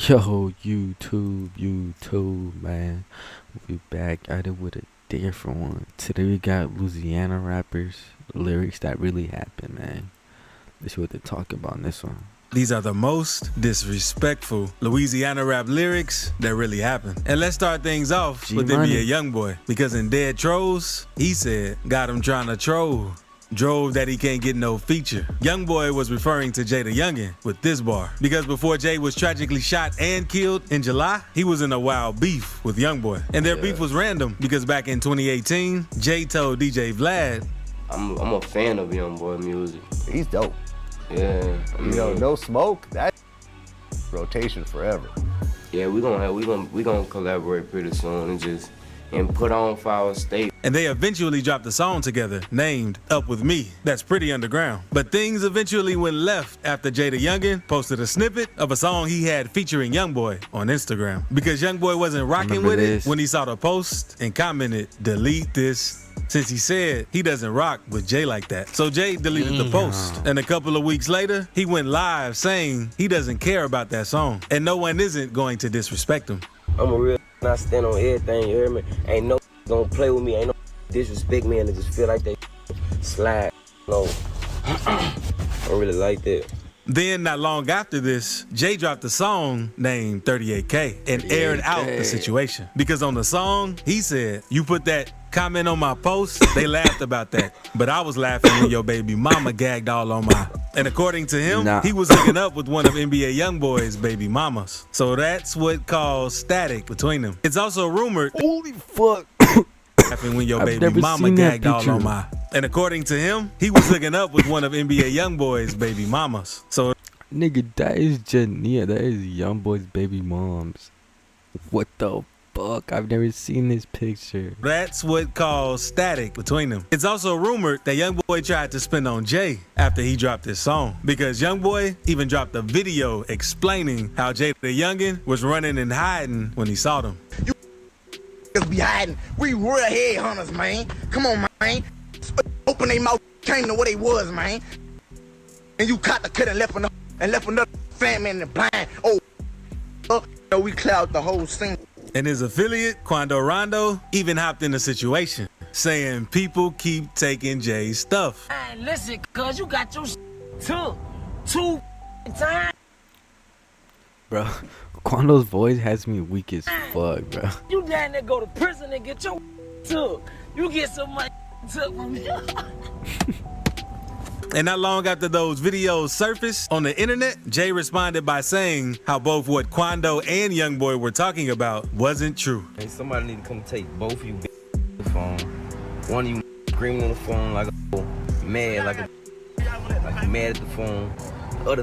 Yo, YouTube, man. We back at it with a different one. Today we got Louisiana rappers, lyrics that really happened, man. This is what they're talking about in this one. These are the most disrespectful Louisiana rap lyrics that really happened. And let's start things off with NBA Youngboy. Because in Dead Trolls, he said, got him trying to troll. Drove that he can't get no feature. Youngboy was referring to Jay the Youngin with this bar. Because before Jay was tragically shot and killed in July, he was in a wild beef with Youngboy. And their beef was random because back in 2018, Jay told DJ Vlad, I'm a fan of Youngboy music. He's dope. Yeah. I mean, No Smoke, that rotation forever. Yeah, we gonna collaborate pretty soon and put on for our state. And they eventually dropped a song together named Up With Me. That's pretty underground. But things eventually went left after Jay the Youngin posted a snippet of a song he had featuring Youngboy on Instagram. Because Youngboy wasn't rocking with it when he saw the post and commented, delete this, since he said he doesn't rock with Jay like that. So Jay deleted the post. And a couple of weeks later, he went live saying he doesn't care about that song. And no one isn't going to disrespect him. I'm a real I stand on everything, you hear me? Ain't no gonna play with me, ain't no disrespect me, and it just feel like they slide. No, I don't really like that. Then, not long after this, Jay dropped a song named 38K and aired out the situation. Because on the song, he said, you put that comment on my post, they laughed about that. But I was laughing when your baby mama gagged all on my... And according to him, he was hooking up with one of NBA Youngboy's baby mamas. So that's what caused static between them. It's also rumored... Holy fuck. Laughing when your baby mama gagged all on my... And according to him, he was hooking up with one of NBA Youngboy's baby mamas. So, nigga, that is Jania. That is Youngboy's baby moms. What the fuck? I've never seen this picture. That's what caused static between them. It's also rumored that Youngboy tried to spin on Jay after he dropped his song. Because Youngboy even dropped a video explaining how Jay the Youngin was running and hiding when he saw them. You be hiding. We real headhunters, man. Come on, man. Open their mouth, came to what they was, man. And you caught the cut and left another family in the blind. Oh, we cloud the whole scene. And his affiliate, Quando Rondo, even hopped in the situation, saying people keep taking Jay's stuff. Hey, listen, cuz you got your two times. Bro, Quando's voice has me weak as fuck, bro. You down there go to prison and get your took. You get some money took from me. And not long after those videos surfaced on the internet, Jay responded by saying how both what Quando and Youngboy were talking about wasn't true. Hey, somebody need to come take both of you the phone. One of you screaming on the phone like a mad, like you mad at the phone. The other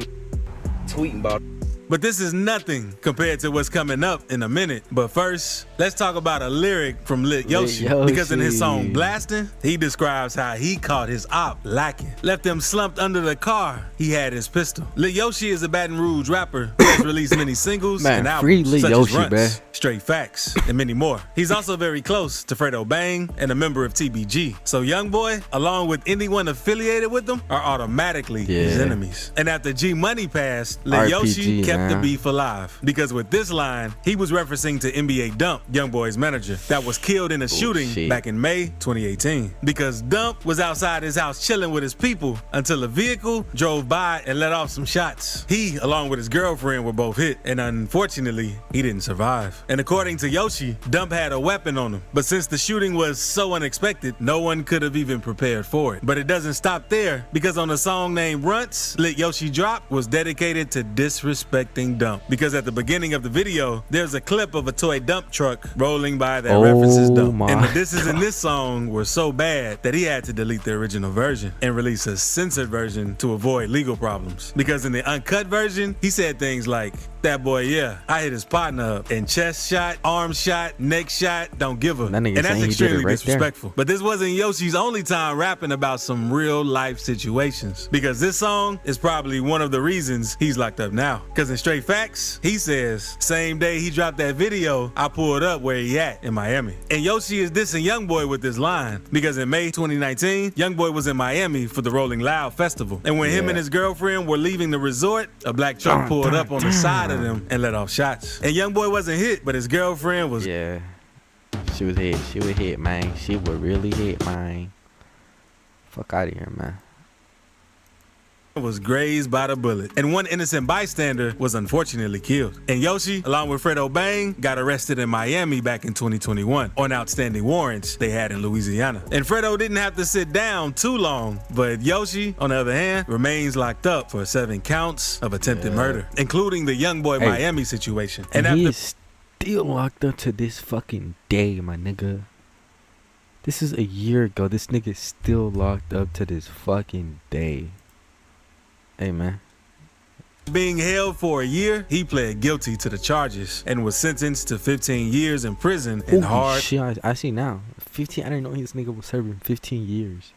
tweeting about it. But this is nothing compared to what's coming up in a minute. But first, let's talk about a lyric from Lit Yoshi. Because in his song Blastin', he describes how he caught his op lacking. Left him slumped under the car, he had his pistol. Lit Yoshi is a Baton Rouge rapper who has released many singles and albums such as Runts, Straight Facts, and many more. He's also very close to Fredo Bang and a member of TBG. So Youngboy, along with anyone affiliated with them, are automatically his enemies. And after G Money passed, Lit Yoshi kept the beef alive. Because with this line, he was referencing to NBA Dump, Youngboy's manager, that was killed in a shooting back in May 2018. Because Dump was outside his house chilling with his people until a vehicle drove by and let off some shots. He, along with his girlfriend, were both hit, and unfortunately, he didn't survive. And according to Yoshi, Dump had a weapon on him. But since the shooting was so unexpected, no one could have even prepared for it. But it doesn't stop there, because on a song named Runts, Lit Yoshi Drop was dedicated to disrespecting Dump. Because at the beginning of the video, there's a clip of a toy dump truck rolling by that references Dump. And the disses in this song were so bad that he had to delete the original version and release a censored version to avoid legal problems. Because in the uncut version, he said things like, that boy, yeah, I hit his partner up and chest shot, arm shot, neck shot, don't give a. And that's extremely disrespectful. But this wasn't Yoshi's only time rapping about some real life situations. Because this song is probably one of the reasons he's locked up now. Because in Straight Facts, he says, same day he dropped that video, I pulled up where he at in Miami. And Yoshi is dissing Youngboy with this line. Because in May 2019, Youngboy was in Miami for the Rolling Loud Festival. And when him and his girlfriend were leaving the resort, a black truck pulled up on the side of them and let off shots. And Youngboy wasn't hit, but his girlfriend was. Yeah. She was hit. She would hit, man. She would really hit, man. Fuck out of here, man. Was grazed by the bullet, and one innocent bystander was unfortunately killed. And Yoshi, along with Fredo Bang, got arrested in Miami back in 2021 on outstanding warrants they had in Louisiana. And Fredo didn't have to sit down too long, but Yoshi, on the other hand, remains locked up for 7 counts of attempted murder, including the Youngboy Miami situation. And he is still locked up to this fucking day, my nigga. This is a year ago. This nigga's still locked up to this fucking day. Hey, man. Being held for a year, he pled guilty to the charges and was sentenced to 15 years in prison and hard. Shit, I see now. 15. I didn't know this nigga was serving 15 years.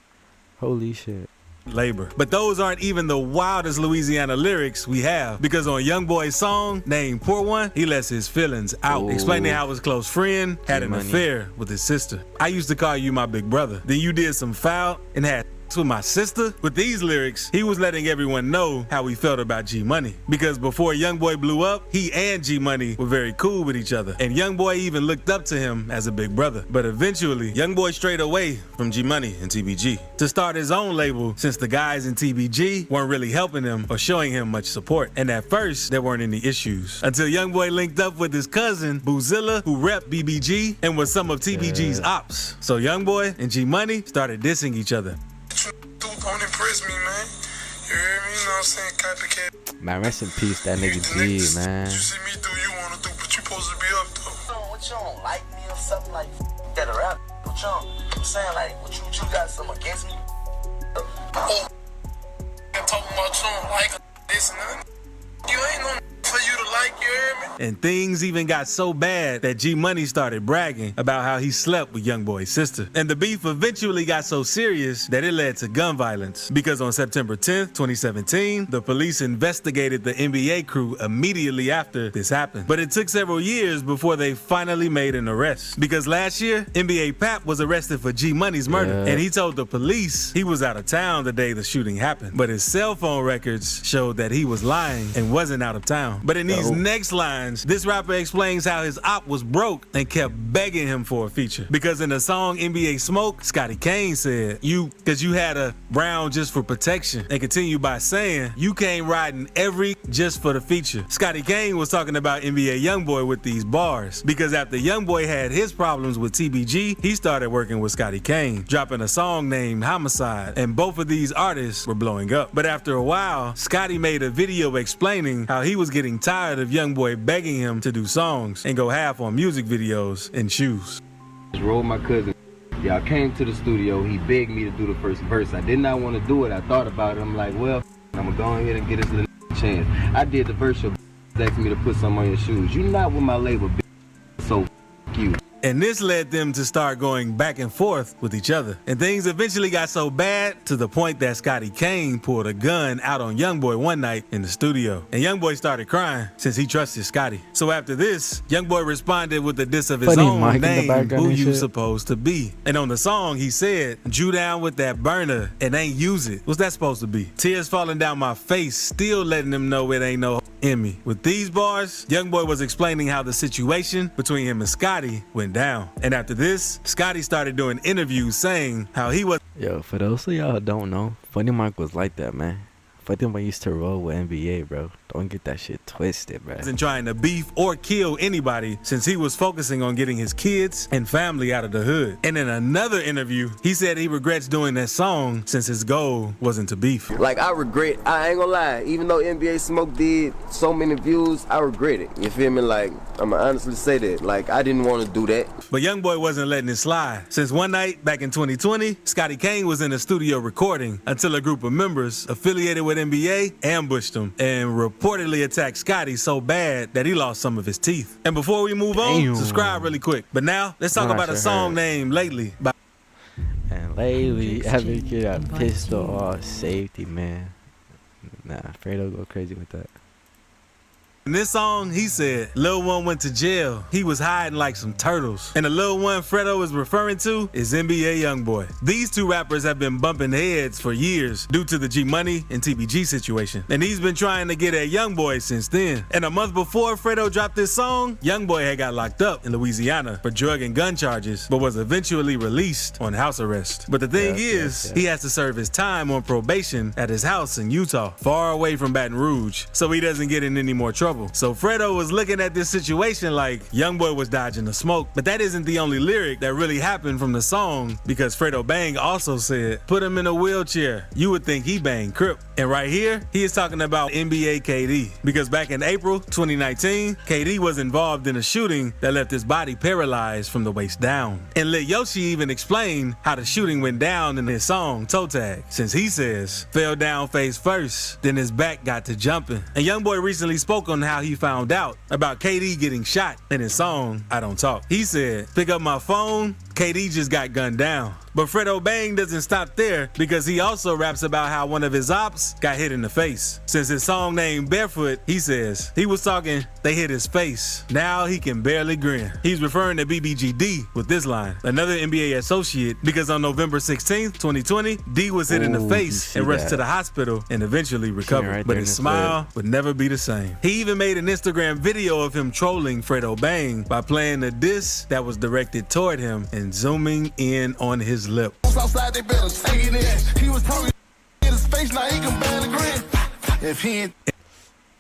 Holy shit. Labor. But those aren't even the wildest Louisiana lyrics we have, because on Youngboy's song named Poor One, he lets his feelings out, explaining how his close friend had an affair with his sister. I used to call you my big brother. Then you did some foul and had with my sister. With these lyrics, he was letting everyone know how he felt about G Money, because before Youngboy blew up, he and G Money were very cool with each other, and Youngboy even looked up to him as a big brother. But eventually, Youngboy strayed away from G Money and TBG to start his own label, since the guys in TBG weren't really helping him or showing him much support. And at first, there weren't any issues until Youngboy linked up with his cousin Boozilla, who repped BBG and was some of TBG's ops. So Youngboy and G Money started dissing each other. Don't impress me, man. You hear me? You know what I'm saying? Copycat. Man, rest in peace, that nigga G, man. You see me do you want to do, but you supposed to be up, though. What you don't like me or something like that around? What you I'm saying, like, what you got something against me? Oh, and talking about you don't like this and that. You ain't no for you to like, you hear me? And things even got so bad that G Money started bragging about how he slept with Youngboy's sister. And the beef eventually got so serious that it led to gun violence, because on September 10th, 2017, the police investigated the NBA crew immediately after this happened. But it took several years before they finally made an arrest, because last year, NBA Pap was arrested for G Money's murder, and he told the police he was out of town the day the shooting happened. But his cell phone records showed that he was lying and wasn't out of town. But in these next lines, this rapper explains how his op was broke and kept begging him for a feature. Because in the song NBA Smoke, Scotty Kane said, cause you had a round just for protection, and continued by saying, you came riding every just for the feature. Scotty Kane was talking about NBA Youngboy with these bars, because after Youngboy had his problems with TBG, he started working with Scotty Kane, dropping a song named Homicide, and both of these artists were blowing up. But after a while, Scotty made a video explaining how he was getting tired of Youngboy begging him to do songs and go half on music videos and shoes. Just rolled my cousin. Y'all came to the studio. He begged me to do the first verse. I did not want to do it. I thought about it. I'm like, well, I'm gonna go ahead and get this little chance. I did the verse. Your asked me to put some on your shoes. You not with my label, so you. And this led them to start going back and forth with each other. And things eventually got so bad to the point that Scotty Kane pulled a gun out on Youngboy one night in the studio. And Youngboy started crying since he trusted Scotty. So after this, Youngboy responded with the diss of his own name, Who You Supposed to Be. And on the song, he said, Drew down with that burner and ain't use it. What's that supposed to be? Tears falling down my face, still letting them know it ain't no in me. With these bars, Youngboy was explaining how the situation between him and Scotty went down. And after this, Scotty started doing interviews saying how he was. Yo, for those of y'all who don't know, Funny Mike was like that, man. Funny Mike used to roll with NBA, bro. Don't get that shit twisted, bro. Wasn't trying to beef or kill anybody, since he was focusing on getting his kids and family out of the hood. And in another interview, he said he regrets doing that song since his goal wasn't to beef. Like, I ain't gonna lie, even though NBA Smoke did so many views, I regret it. You feel me? Like, I'ma honestly say that. Like, I didn't want to do that. But Youngboy wasn't letting it slide, since one night back in 2020, Scotty Kane was in the studio recording until a group of members affiliated with NBA ambushed him and reportedly attacked Scotty so bad that he lost some of his teeth. And before we move on, subscribe really quick. But now, let's talk about a song named Lately by. And lately, I've get a pistol or safety, man. Nah, Fredo go crazy with that. In this song, he said, Lil One went to jail. He was hiding like some turtles. And the Lil One Fredo is referring to is NBA Youngboy. These two rappers have been bumping heads for years due to the G Money and TBG situation. And he's been trying to get at Youngboy since then. And a month before Fredo dropped this song, Youngboy had got locked up in Louisiana for drug and gun charges, but was eventually released on house arrest. But the thing is, he has to serve his time on probation at his house in Utah, far away from Baton Rouge, so he doesn't get in any more trouble. So Fredo was looking at this situation like Youngboy was dodging the smoke. But that isn't the only lyric that really happened from the song, because Fredo Bang also said, put him in a wheelchair. You would think he banged Crip. And right here, he is talking about NBA KD. Because back in April 2019, KD was involved in a shooting that left his body paralyzed from the waist down. And Lil Yoshi even explained how the shooting went down in his song Toe Tag, since he says, fell down face first, then his back got to jumping. And Youngboy recently spoke on how he found out about KD getting shot in his song I Don't Talk. He said, pick up my phone, KD just got gunned down. But Fredo Bang doesn't stop there, because he also raps about how one of his ops got hit in the face. Since his song named Barefoot, he says, he was talking, they hit his face. Now he can barely grin. He's referring to BBGD with this line, another NBA associate, because on November 16th, 2020, D was hit in the face and rushed to the hospital and eventually recovered. Right, but his smile would never be the same. He even made an Instagram video of him trolling Fredo Bang by playing a diss that was directed toward him and zooming in on his lip. Outside, they better take it in. He was telling in his face, now he can barely grin. If he ain't.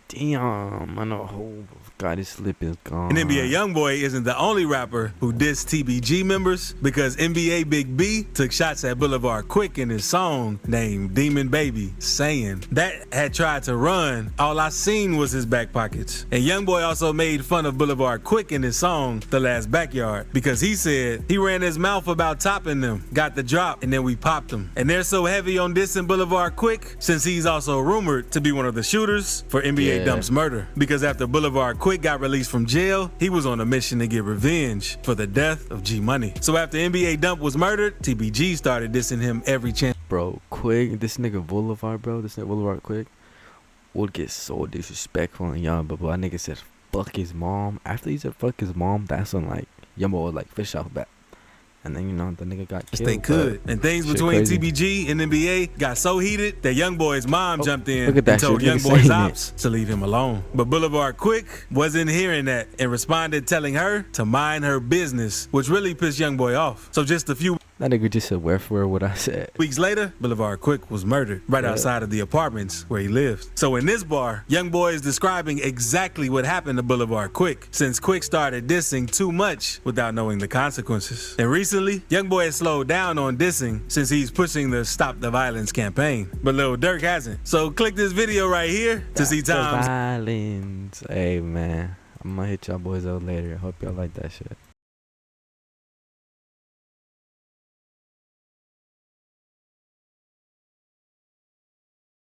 Damn, I know. Oh, God, his lip is gone. And NBA Youngboy isn't the only rapper who dissed TBG members, because NBA Big B took shots at Boulevard Quick in his song named Demon Baby, saying that had tried to run, all I seen was his back pockets. And Youngboy also made fun of Boulevard Quick in his song The Last Backyard, because he said he ran his mouth about topping them, got the drop, and then we popped them. And they're so heavy on dissing Boulevard Quick, since he's also rumored to be one of the shooters for NBA Dump's murder. Because after Boulevard Quick got released from jail, he was on a mission to get revenge for the death of G Money. So after NBA Dump was murdered, TBG started dissing him every chance. Bro, Quick, this nigga Boulevard, bro, this nigga Boulevard Quick would get so disrespectful and young, but that nigga said fuck his mom. After he said fuck his mom, that's when like Yumbo was like fish off back. And then, you know, the nigga got killed. They could. And things between crazy. TBG and NBA got so heated that Youngboy's mom jumped in and told Youngboy's ops to leave him alone. But Boulevard Quick wasn't hearing that and responded telling her to mind her business, which really pissed Youngboy off. So just a few that nigga just said word for word what I said. Weeks later, Boulevard Quick was murdered right outside of the apartments where he lived. So in this bar, Youngboy is describing exactly what happened to Boulevard Quick, since Quick started dissing too much without knowing the consequences. And recently, Youngboy has slowed down on dissing since he's pushing the Stop the Violence campaign. But Lil Durk hasn't. So click this video right here to see times. Violence. Hey man, I'm gonna hit y'all boys out later. Hope y'all like that shit.